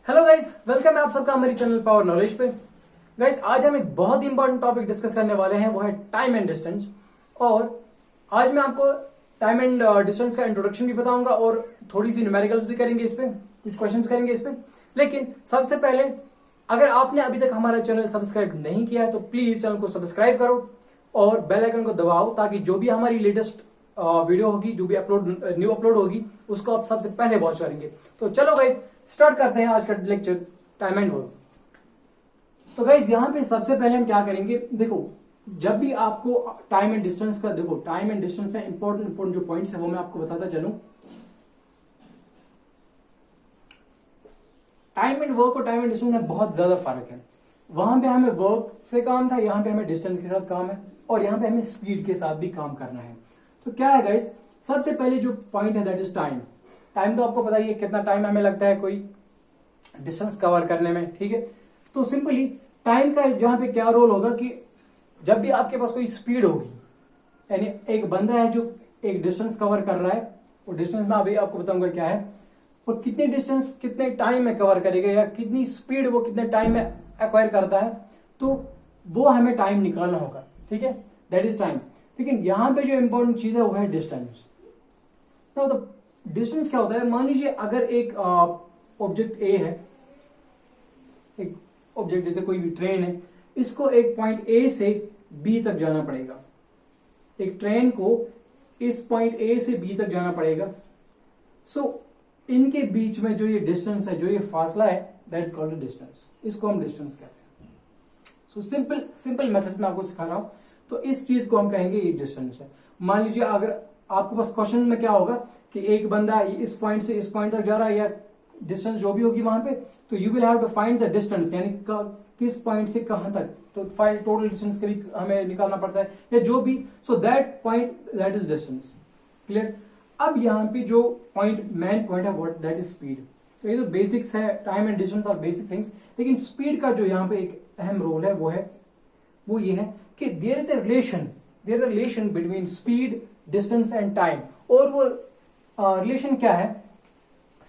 Hello guys, welcome है आप सबका हमारे चैनल पावर नॉलेज पे। गाइस, आज हम एक बहुत ही इंपॉर्टेंट टॉपिक डिस्कस करने वाले हैं, वो है टाइम एंड डिस्टेंस। और आज मैं आपको टाइम एंड डिस्टेंस का इंट्रोडक्शन भी बताऊंगा और थोड़ी सी न्यूमेरिकल्स भी करेंगे इस पे, कुछ क्वेश्चंस करेंगे इस पे। लेकिन सबसे पहले, अगर आपने अभी तक हमारा चैनल सब्सक्राइब नहीं किया है तो प्लीज चैनल को सब्सक्राइब करो और बेल आइकन को दबाओ, ताकि जो भी हमारी लेटेस्ट वीडियो होगी, जो भी न्यू अपलोड होगी, उसको आप सबसे पहले वॉच करेंगे। तो चलो गाइस, स्टार्ट करते हैं आज का लेक्चर, टाइम एंड वर्क। तो गाइस, यहां पे सबसे पहले हम क्या करेंगे, देखो, जब भी आपको टाइम एंड डिस्टेंस का, देखो टाइम एंड डिस्टेंस में इंपॉर्टेंट जो पॉइंट्स है वो मैं आपको बताता चलूं। टाइम एंड वर्क और टाइम एंड डिस्टेंस में बहुत ज्यादा फर्क है। वहां पे हमें वर्क से काम था, यहां पे हमें डिस्टेंस के साथ काम है, और यहां पे हमें स्पीड के साथ भी काम करना है। तो क्या है गाइस, सबसे पहले जो पॉइंट है दैट इज टाइम। टाइम तो आपको पता ही है कितना टाइम हमें लगता है कोई डिस्टेंस कवर करने में, ठीक है। तो सिंपली टाइम का जहां पे क्या रोल होगा कि जब भी आपके पास कोई स्पीड होगी, यानी एक बंदा है जो एक डिस्टेंस कवर कर रहा है, वो डिस्टेंस मैं अभी आपको बताऊंगा क्या है, और कितनी डिस्टेंस कितने टाइम में कवर करेगा, या कितनी स्पीड वो कितने टाइम में एक्वायर करता है, तो वो हमें टाइम निकालना होगा, ठीक है, दैट इज टाइम। लेकिन यहां पे जो इंपॉर्टेंट चीज है वो है डिस्टेंस। तो डिस्टेंस क्या होता है, मान लीजिए अगर एक ऑब्जेक्ट ए है, एक ऑब्जेक्ट जैसे कोई भी ट्रेन है, इसको एक पॉइंट ए से बी तक जाना पड़ेगा। एक ट्रेन को इस पॉइंट ए से बी तक जाना पड़ेगा। सो इनके बीच में जो ये डिस्टेंस है, जो ये फासला है, दैट इज कॉल्ड डिस्टेंस। इसको हम डिस्टेंस कहते हैं। सो सिंपल मेथड्स में आपको सिखा रहा हूं, तो इस चीज को हम कहेंगे ये डिस्टेंस है। मान लीजिए अगर आपके पास क्वेश्चन में क्या होगा कि एक बंदा इस पॉइंट से इस पॉइंट तक जा रहा है, या डिस्टेंस जो भी होगी वहां पे, तो you will have to find the distance, यानी किस पॉइंट से कहां तक, तो फाइंड टोटल डिस्टेंस के भी हमें निकालना पड़ता है, या जो भी। So that point, that is distance. Clear. अब यहाँ पे जो पॉइंट, मेन पॉइंट है, व्हाट दैट इज स्पीड। तो ये तो बेसिक्स है, टाइम एंड डिस्टेंस और बेसिक थिंग्स। लेकिन स्पीड का जो यहाँ पे एक अहम रोल है वो ये है कि there is a relation between speed, distance and time. और वो रिलेशन क्या है,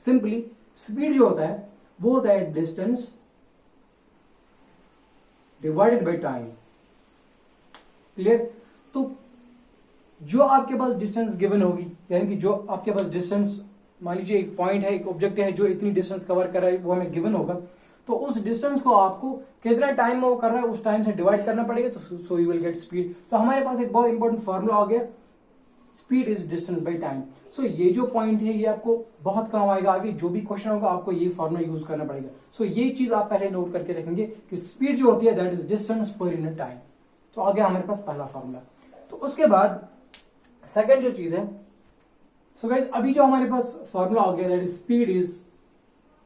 सिंपली स्पीड जो होता है वो होता है distance divided by time. Clear. तो जो आपके पास डिस्टेंस गिवन होगी, यानी कि जो आपके पास डिस्टेंस, मान लीजिए एक पॉइंट है, एक ऑब्जेक्ट है जो इतनी डिस्टेंस कवर कर रहा है, वो हमें गिवन होगा, तो उस डिस्टेंस को आपको कितना टाइम में वो कर रहा है उस टाइम से डिवाइड करना पड़ेगा, तो so you will get speed. तो हमारे पास एक बहुत इंपॉर्टेंट फॉर्मूला आ गया, speed is distance by time. So ये जो पॉइंट है ये आपको बहुत काम आएगा, आगे जो भी क्वेश्चन होगा आपको ये फॉर्मूला यूज करना पड़ेगा। सो ये चीज आप पहले नोट करके रखेंगे कि स्पीड जो होती है that is distance per unit time. तो आ गया हमारे पास पहला फॉर्मूला। तो उसके बाद सेकंड जो चीज है, सो गाइस, अभी जो हमारे पास फॉर्मूला आ गया that is speed is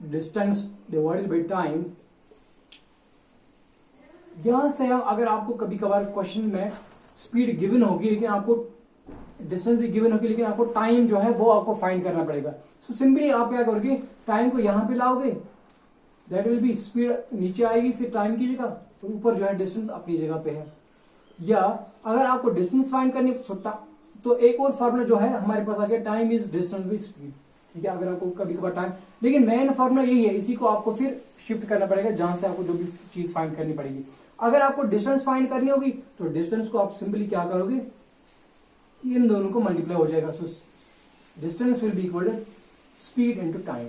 distance divided by time. यहां से हम, अगर आपको कभी कभार क्वेश्चन में स्पीड गिवन होगी लेकिन आपको डिस्टेंस भी गिवन होगी, लेकिन आपको टाइम जो है वो आपको फाइंड करना पड़ेगा। सो सिंपली आप क्या करोगे, टाइम को यहां पे लाओगे, दैट विल बी स्पीड नीचे आएगी, फिर टाइम की जगह, तो ऊपर जो है डिस्टेंस अपनी जगह पे है। या अगर आपको डिस्टेंस फाइंड करनी तो एक और फॉर्मूला जो है हमारे पास आ गया, time is distance by speed. ठीक है, अगर आपको कभी कभार टाइम, लेकिन मेन फॉर्मूला यही है, इसी को आपको फिर शिफ्ट करना पड़ेगा जहां से आपको जो भी चीज फाइंड करनी पड़ेगी। अगर आपको डिस्टेंस फाइंड करनी होगी तो डिस्टेंस को आप सिंपली क्या करोगे, इन दोनों को मल्टीप्लाई हो जाएगा। So distance will be equal to speed into time,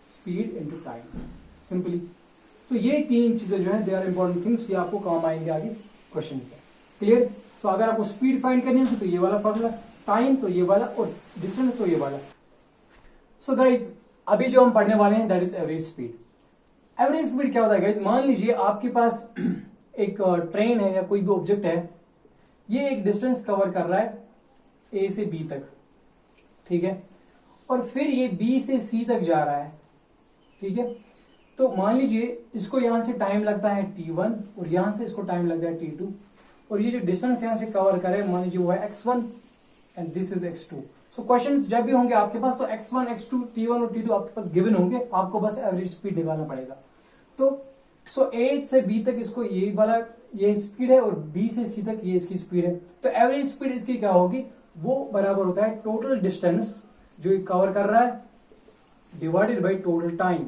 speed into time, simply. तो ये तीन चीजें जो है दे आर इंपॉर्टेंट थिंग्स, ये आपको काम आएंगे आगे क्वेश्चन में। क्लियर। तो अगर आपको स्पीड फाइंड करनी होगी तो ये वाला फॉर्मूला, टाइम तो ये वाला, और डिस्टेंस तो ये वाला। सो गाइज, अभी जो हम पढ़ने वाले हैं that is average speed. Average speed क्या होता है गाइज, मान लीजिए आपके पास एक ट्रेन है या कोई भी ऑब्जेक्ट है, ये एक डिस्टेंस कवर कर रहा है ए से बी तक, ठीक है, और फिर ये बी से सी तक जा रहा है, ठीक है। तो मान लीजिए इसको यहां से टाइम लगता है t1 और यहां से इसको टाइम लगता है t2, और ये जो डिस्टेंस यहां से कवर करे मान लीजिए वो है x1 and this is x2। So questions जब भी होंगे आपके पास तो x1, x2, t1 और t2 आपके पास गिवन होंगे, आपको बस एवरेज स्पीड निकालना पड़ेगा। तो सो ए से बी तक इसको ये वाला ये स्पीड है, और बी से सी तक ये इसकी स्पीड है। तो एवरेज स्पीड इसकी क्या होगी, वो बराबर होता है टोटल डिस्टेंस जो कवर कर रहा है divided by total time.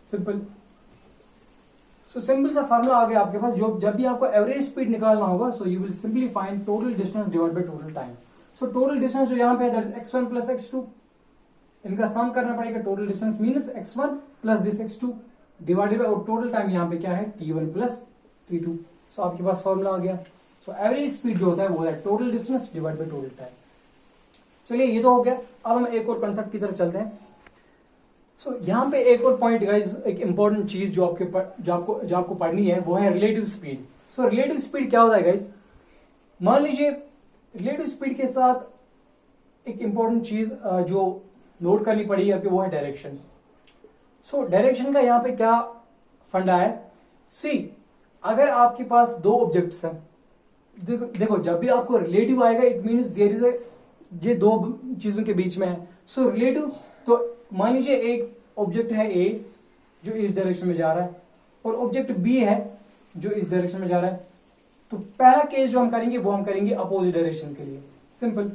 Simple. So simple सा फार्मूला आ गया आपके पास। जो जब भी आपको एवरेज स्पीड निकालना होगा, सो you will simply find total distance divide by total time. So total distance जो यहाँ पे है x1 प्लस x2, इनका सम करना पड़ेगा। Total distance means x1 plus this x2 divided by total time यहाँ पे क्या है t1 प्लस t2। सो आपके पास फॉर्मूला आ गया। सो एवरेज स्पीड जो होता है वो है total distance divide by total time. चलिए ये तो हो गया। अब हम एक और कंसेप्ट की तरफ चलते हैं। सो यहाँ पे एक और पॉइंट गाइज, एक इंपॉर्टेंट चीज जो आपको पढ़नी है वो है relative speed. So relative speed क्या होता है गाइज? मान लीजिए रिलेटिव स्पीड के साथ एक इंपॉर्टेंट चीज जो नोट करनी पड़ेगी आपकी वो है डायरेक्शन। सो डायरेक्शन का यहाँ पे क्या फंडा है? सी, अगर आपके पास दो ऑब्जेक्ट्स हैं, देखो जब भी आपको रिलेटिव आएगा इट मीन्स देयर इज ये दो चीजों के बीच में है। सो रिलेटिव, तो मान लीजिए एक ऑब्जेक्ट है ए जो इस डायरेक्शन में जा रहा है और ऑब्जेक्ट बी है जो इस डायरेक्शन में जा रहा है। तो पहला केस जो हम करेंगे वो हम करेंगे अपोजिट डायरेक्शन के लिए। सिंपल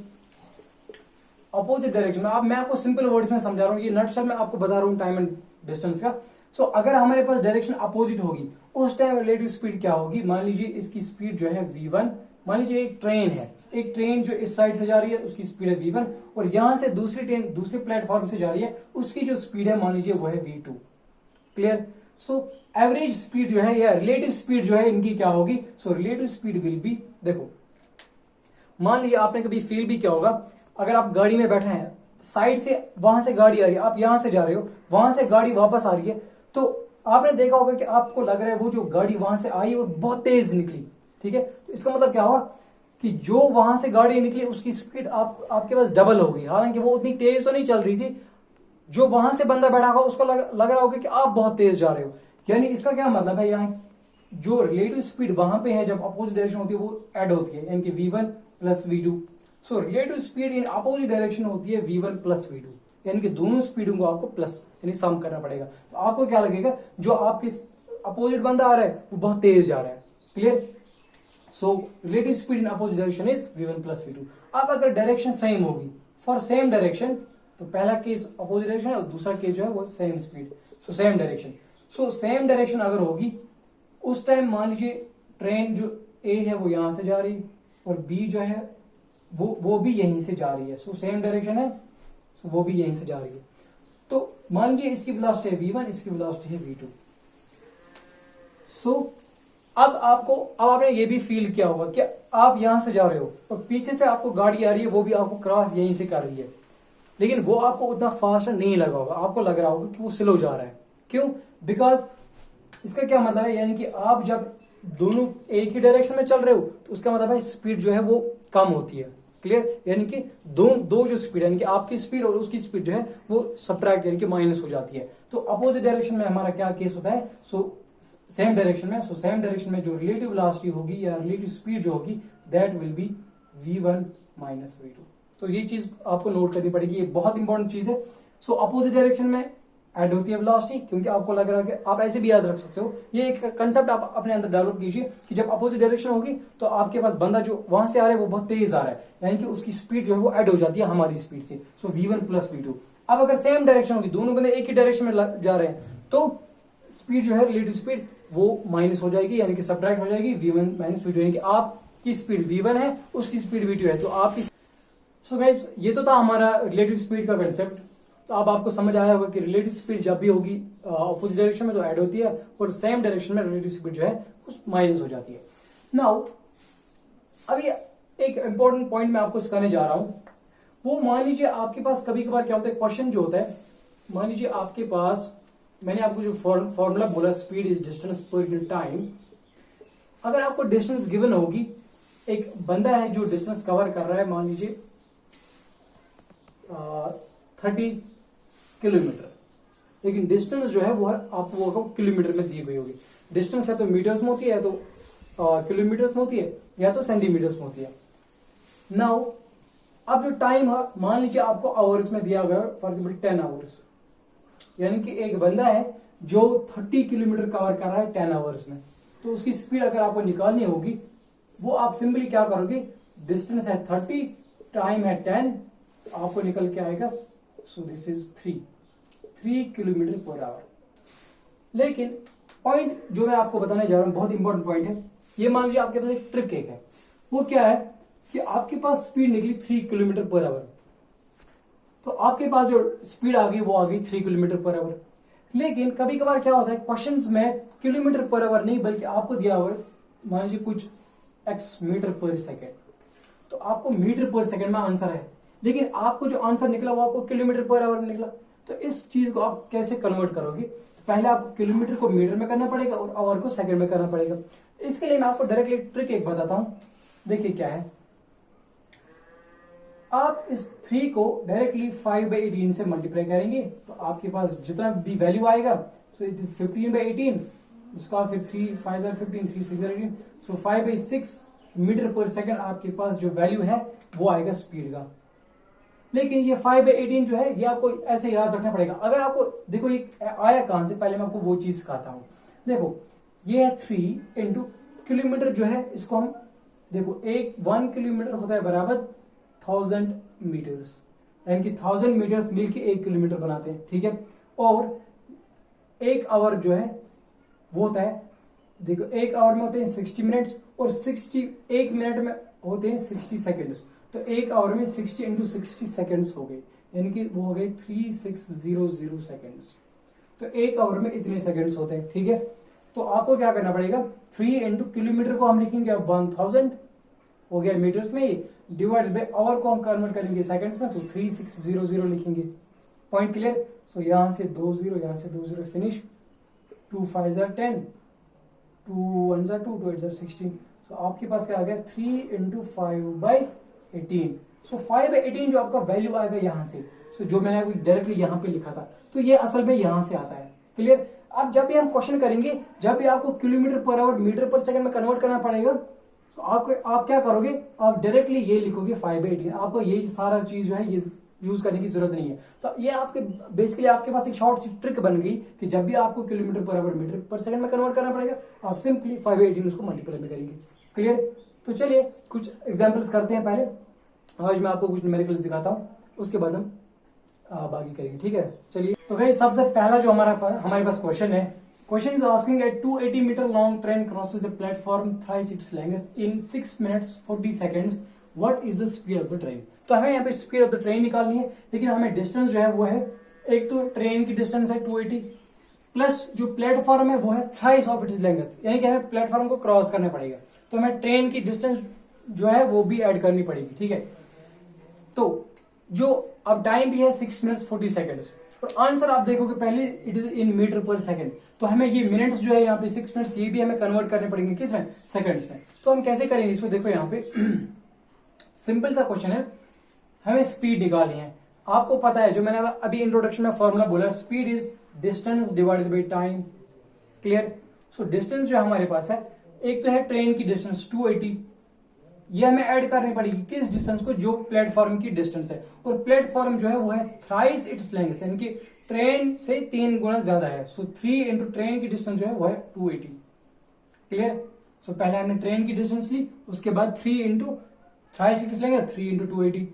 अपोजिट डायरेक्शन में। अब मैं आपको सिंपल वर्ड्स में समझा रहा हूं, ये नटशल में आपको बता रहा हूं टाइम एंड डिस्टेंस का। सो अगर हमारे पास डायरेक्शन अपोजिट होगी उस टाइम रिलेटिव स्पीड क्या होगी? मान लीजिए इसकी स्पीड जो है v1, मान लीजिए एक ट्रेन है, एक ट्रेन जो इस साइड से जा रही है उसकी स्पीड है v1 और यहां से दूसरी ट्रेन दूसरे प्लेटफॉर्म से जा रही है उसकी जो स्पीड है मान लीजिए वो है v2। Clear? So average speed जो है या रिलेटिव स्पीड जो है इनकी क्या होगी? So relative speed will be, देखो मान लीजिए आपने कभी फील भी किया होगा, अगर आप गाड़ी में बैठे हैं, साइड से वहां से गाड़ी आ रही है, आप यहां से जा रहे हो, वहां से गाड़ी वापस आ रही है, तो आपने देखा होगा कि आपको लग रहा है वो जो गाड़ी वहां से आई वो बहुत तेज निकली। ठीक है, तो इसका मतलब क्या हुआ कि जो वहां से गाड़ी निकली उसकी स्पीड आपके पास डबल हो गई। हालांकि वो उतनी तेज तो नहीं चल रही थी, जो वहां से बंदा बैठा होगा उसको लग रहा होगा कि आप बहुत तेज जा रहे हो। यानी इसका क्या मतलब है, यहाँ जो रिलेटिव स्पीड वहां पे है जब अपोजिट डायरेक्शन होती है वो ऐड होती है, यानी कि v1 plus v2। So relative speed in opposite direction होती है v1 प्लस v2, यानी कि दोनों स्पीडों को आपको प्लस यानी सम करना पड़ेगा। तो आपको क्या लगेगा, जो आपके अपोजिट बंदा आ रहा है वो बहुत तेज जा रहा है। Clear? So relative speed in opposite direction is v1 plus v2। अब अगर डायरेक्शन सेम होगी फॉर सेम डायरेक्शन, तो पहला केस अपोजिट डायरेक्शन और दूसरा केस जो है वो same speed, so same direction. So same direction अगर होगी उस टाइम मान लीजिए ट्रेन जो ए है वो यहां से जा रही है और बी जो है वो भी यहीं से जा रही है। सो सेम डायरेक्शन है, सो वो भी यहीं से जा रही है। तो मान लीजिए इसकी वेलोसिटी है v1, इसकी वेलोसिटी है v2। सो अब आपने ये भी फील किया होगा कि आप यहां से जा रहे हो और पीछे से आपको गाड़ी आ रही है, वो भी आपको क्रॉस यहीं से कर रही है, लेकिन वो आपको उतना फास्ट नहीं लगा होगा, आपको लग रहा होगा कि वो स्लो जा रहा है। क्यों? बिकॉज इसका क्या मतलब है, यानी कि आप जब दोनों एक ही डायरेक्शन में चल रहे हो तो उसका मतलब है स्पीड जो है वो कम होती है। क्लियर? यानी कि दो जो स्पीड यानी कि आपकी स्पीड और उसकी स्पीड जो है वो सब्ट्रैक्ट यानी कि माइनस हो जाती है। तो अपोजिट डायरेक्शन में हमारा क्या केस होता है? सो सेम डायरेक्शन में, सो सेम डायरेक्शन में जो रिलेटिव वेलोसिटी होगी या रिलेटिव स्पीड जो होगी that will be v1 minus v2। तो ये चीज आपको नोट करनी पड़ेगी, ये बहुत इंपॉर्टेंट चीज है। सो अपोजिट डायरेक्शन में ऐड होती है वेलोसिटी, क्योंकि आपको लग रहा है कि आप ऐसे भी याद रख सकते हो, ये एक कंसेप्ट आप अपने अंदर डेवलप कीजिए कि जब अपोजिट डायरेक्शन होगी तो आपके पास बंदा जो वहां से आ रहा है वो बहुत तेज आ रहा है, यानी कि उसकी स्पीड जो है वो ऐड हो जाती है हमारी स्पीड से। सो v1 प्लस v2। अब अगर सेम डायरेक्शन होगी, दोनों बंदे एक ही डायरेक्शन में जा रहे हैं, तो स्पीड जो है रिलेटिव स्पीड वो माइनस हो जाएगी, यानी कि सब्ट्रैक्ट हो जाएगी v1 माइनस v2, यानी कि आपकी स्पीड v1 है, उसकी स्पीड v2 है, तो आपकी। सो गाइस ये तो था हमारा रिलेटिव स्पीड का कंसेप्ट। तो अब आपको समझ आया होगा कि रिलेटिव स्पीड जब भी होगी ऑपोजिट डायरेक्शन में तो ऐड होती है और सेम डायरेक्शन में रिलेटिव स्पीड जो है वो माइनस हो जाती है। नाउ अभी एक इंपॉर्टेंट पॉइंट मैं आपको सिखाने जा रहा हूं, वो मान लीजिए आपके पास कभी कभार क्या होता है, क्वेश्चन जो होता है, मान लीजिए आपके पास, मैंने आपको जो फॉर्मूला बोला स्पीड इज डिस्टेंस पर टाइम, अगर आपको डिस्टेंस गिवन होगी, एक बंदा है जो डिस्टेंस कवर कर रहा है मान लीजिए 30 किलोमीटर, लेकिन डिस्टेंस जो है वो है आपको किलोमीटर में दी गई होगी। डिस्टेंस है तो मीटर्स में होती है, या तो किलोमीटर्स में होती है, या तो सेंटीमीटर्स में होती है। नाउ अब जो टाइम है मान लीजिए आपको आवर्स में दिया गया, फॉर एग्जाम्पल 10 आवर्स, यानी कि एक बंदा है जो 30 किलोमीटर कवर कर रहा है 10 आवर्स में, तो उसकी स्पीड अगर आपको निकालनी होगी वो आप सिंपली क्या करोगे, डिस्टेंस है 30, टाइम है 10, आपको निकल के आएगा, so this is 3 kilometre per hour. लेकिन पॉइंट जो मैं आपको बताने जा रहा हूं बहुत इंपॉर्टेंट पॉइंट है। ये मान लीजिए आपके पास एक ट्रिक एक है, वो क्या है कि आपके पास स्पीड निकली 3 किलोमीटर पर आवर, तो आपके पास जो स्पीड आ गई वो आ गई 3 किलोमीटर पर आवर। लेकिन कभी कभार क्या होता है क्वेश्चंस में किलोमीटर पर आवर नहीं बल्कि आपको दिया हुआ है मान लीजिए कुछ x मीटर पर सेकेंड, तो आपको मीटर पर सेकेंड में आंसर है, लेकिन आपको जो आंसर निकला वो आपको किलोमीटर पर आवर निकला। तो इस चीज को आप कैसे कन्वर्ट करोगे? तो पहले आपको किलोमीटर को मीटर में करना पड़ेगा और आवर को सेकंड में करना पड़ेगा। इसके लिए मैं आपको डायरेक्टली ट्रिक एक बताता हूं। देखिए क्या है, आप इस 3 को डायरेक्टली 5/18 से मल्टीप्लाई करेंगे तो आपके पास जितना भी वैल्यू आएगा, तो 15/18, उसका फिर 3 5 15 3 6 18, सो 5/6 मीटर पर सेकंड आपके पास जो वैल्यू है वो आएगा स्पीड का। लेकिन ये 5/18 जो है ये आपको ऐसे याद रखना पड़ेगा। अगर आपको देखो ये आया कहां से, पहले मैं आपको वो चीज सिखाता हूं। देखो ये है 3 इंटू किलोमीटर जो है, इसको हम देखो 1 किलोमीटर होता है बराबर 1000 मीटर्स, यानी कि 1000 मीटर्स मिलके 1 किलोमीटर बनाते हैं, ठीक है। और 1 आवर जो है वो होता है, देखो 1 आवर में होते हैं 60 मिनट्स और 1 मिनट में होते हैं 60 सेकेंड्स, तो 1 आवर में 60 इंटू 60 सेकेंड्स हो गए, यानी कि वो हो गए 3600 सेकेंड्स। तो 1 आवर में इतने सेकेंड्स होते हैं, ठीक है। तो आपको क्या करना पड़ेगा, 3 इंटू किलोमीटर को हम लिखेंगे अब 1000 हो गया मीटर्स में, डिवाइड बाय आवर को हम कन्वर्ट करेंगे सेकंड्स में, तो 3600 लिखेंगे। Point clear? सो यहां से 2 0, यहां से 2 0, फिनिश। 2 5 10, 2 1 2, 2 8 16। सो आपके पास क्या आ गया 3 इंटू 5/18। सो 5/18 जो आपका वैल्यू आएगा यहां से, सो जो मैंने अभी डायरेक्टली यहां पे लिखा था, तो ये असल में यहां से आता है। क्लियर? अब जब भी हम क्वेश्चन करेंगे, जब भी आपको किलोमीटर पर आवर मीटर पर सेकंड में कन्वर्ट करना पड़ेगा, तो आप क्या करोगे, आप डायरेक्टली ये लिखोगे 5/18। आपको ये सारा चीज जो है ये यूज करने की जरूरत नहीं है। तो ये आपके बेसिकली आपके पास एक शॉर्ट सी ट्रिक बन गई कि जब भी आपको किलोमीटर पर आवर मीटर पर सेकंड में कन्वर्ट करना पड़ेगा, आप सिंपली 5/18 उसको मल्टीप्लाई में करेंगे। क्लियर? तो चलिए कुछ एग्जाम्पल्स करते हैं। पहले आज मैं आपको कुछ न्यूमेरिकल्स दिखाता हूँ, उसके बाद हम बाकी करेंगे, ठीक है। चलिए, तो गाइस सबसे पहला जो हमारे पास क्वेश्चन है, question is asking a 280 metre long train crosses the platform thrice its length in 6 minutes 40 seconds, what is the speed of the train. तो हमें यहाँ पे स्पीड ऑफ द ट्रेन निकालनी है, लेकिन हमें डिस्टेंस जो है वो है, एक तो ट्रेन की डिस्टेंस है 280 प्लस जो प्लेटफॉर्म है वो है थ्राइस ऑफ इट्स लेंथ, यानी कि हमें प्लेटफॉर्म को क्रॉस करना पड़ेगा, तो हमें ट्रेन की डिस्टेंस जो है वो भी ऐड करनी पड़ेगी, ठीक है। तो जो अब टाइम भी है 6 मिनट्स 40 सेकंड्स, और आंसर आप देखोगे पहले इट इज इन मीटर पर सेकंड, तो हमें ये मिनट्स जो है यहाँ पे 6 मिनट्स ये भी हमें कन्वर्ट करने पड़ेंगे किसमें, सेकंड्स में। तो हम कैसे करेंगे इसको, देखो यहाँ पे सिंपल सा क्वेश्चन है, हमें स्पीड निकालनी है। आपको पता है जो मैंने अभी इंट्रोडक्शन में फॉर्मूला बोला, speed is distance divided by time. Clear? So distance जो हमारे पास है, एक तो है ट्रेन की डिस्टेंस 280, ये हमें ऐड करनी पड़ेगी किस डिस्टेंस को, जो प्लेटफॉर्म की डिस्टेंस है, और प्लेटफॉर्म जो है वो है थ्राइस इट्स लेंथ, यानी कि ट्रेन से 3 गुना ज्यादा है। सो 3 इंटू ट्रेन की डिस्टेंस जो है वो है 280। क्लियर? सो पहले हमने ट्रेन की डिस्टेंस ली, उसके बाद 3 into thrice its length, 3 into 280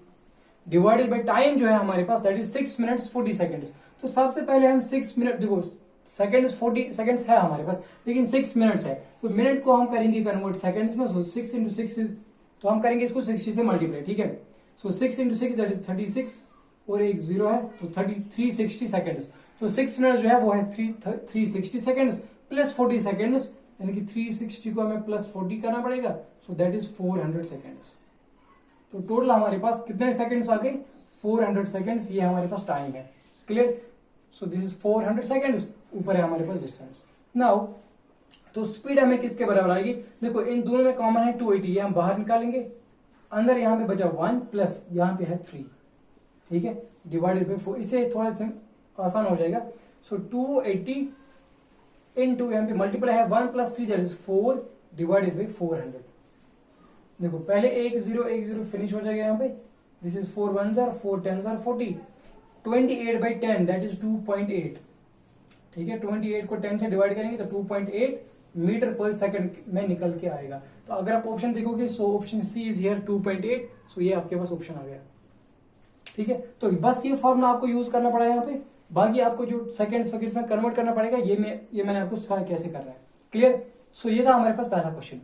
divided by time जो है हमारे पास, दैट इज 6 मिनट्स 40 सेकंड्स। तो सबसे पहले हम 6 मिनट, देखो सेकंड्स 40 सेकंड्स है हमारे पास, लेकिन 6 मिनट्स है, तो मिनट को हम करेंगे कन्वर्ट सेकंड्स में। सो 6 इंटू 6 इज, तो हम करेंगे इसको 60 से मल्टीप्लाई, ठीक है। सो 6 इंटू 6 दैट इज 36, और एक 0 है, तो 360 सेकंड्स। तो 6 मिनट जो है वो है 360 सेकंड्स प्लस 40 सेकंड्स, यानी कि 360 को हमें प्लस 40 करना पड़ेगा, सो दैट इज 400 सेकंड्स। तो टोटल हमारे पास कितने सेकंड्स आ गए, 400 सेकंड्स, ये हमारे पास टाइम है। Clear? So this is 400 seconds, ऊपर है हमारे पास डिस्टेंस। नाउ तो स्पीड हमें किसके बराबर आएगी, देखो इन दोनों में कॉमन है 280, ये हम बाहर निकालेंगे, अंदर यहां पे बचा 1 प्लस यहां पे है 3, ठीक है, डिवाइडेड बाई 4, इससे थोड़ा सा आसान हो जाएगा। सो 280 इंटू यहां पे मल्टीप्लाई है 1 plus 3 that is 4 divided by 400। देखो पहले 1 0 फिनिश हो जाएगा यहाँ पे, दिस इज 4 1 4 10 40, 28/10 दैट इज 2.8, ठीक है। 28 को 10 से डिवाइड करेंगे तो 2.8 मीटर पर सेकंड में निकल के आएगा। तो अगर आप ऑप्शन देखोगे, so option C is here 2.8, so ये आपके पास ऑप्शन आ गया, ठीक है। तो बस ये फॉर्मूला आपको यूज करना पड़ा यहाँ पे, बाकी आपको जो सेकंड्स वगैरह में कन्वर्ट करना पड़ेगा, ये मैंने आपको सिखाया कैसे कर रहा है। क्लियर? सो ये था हमारे पास पहला क्वेश्चन।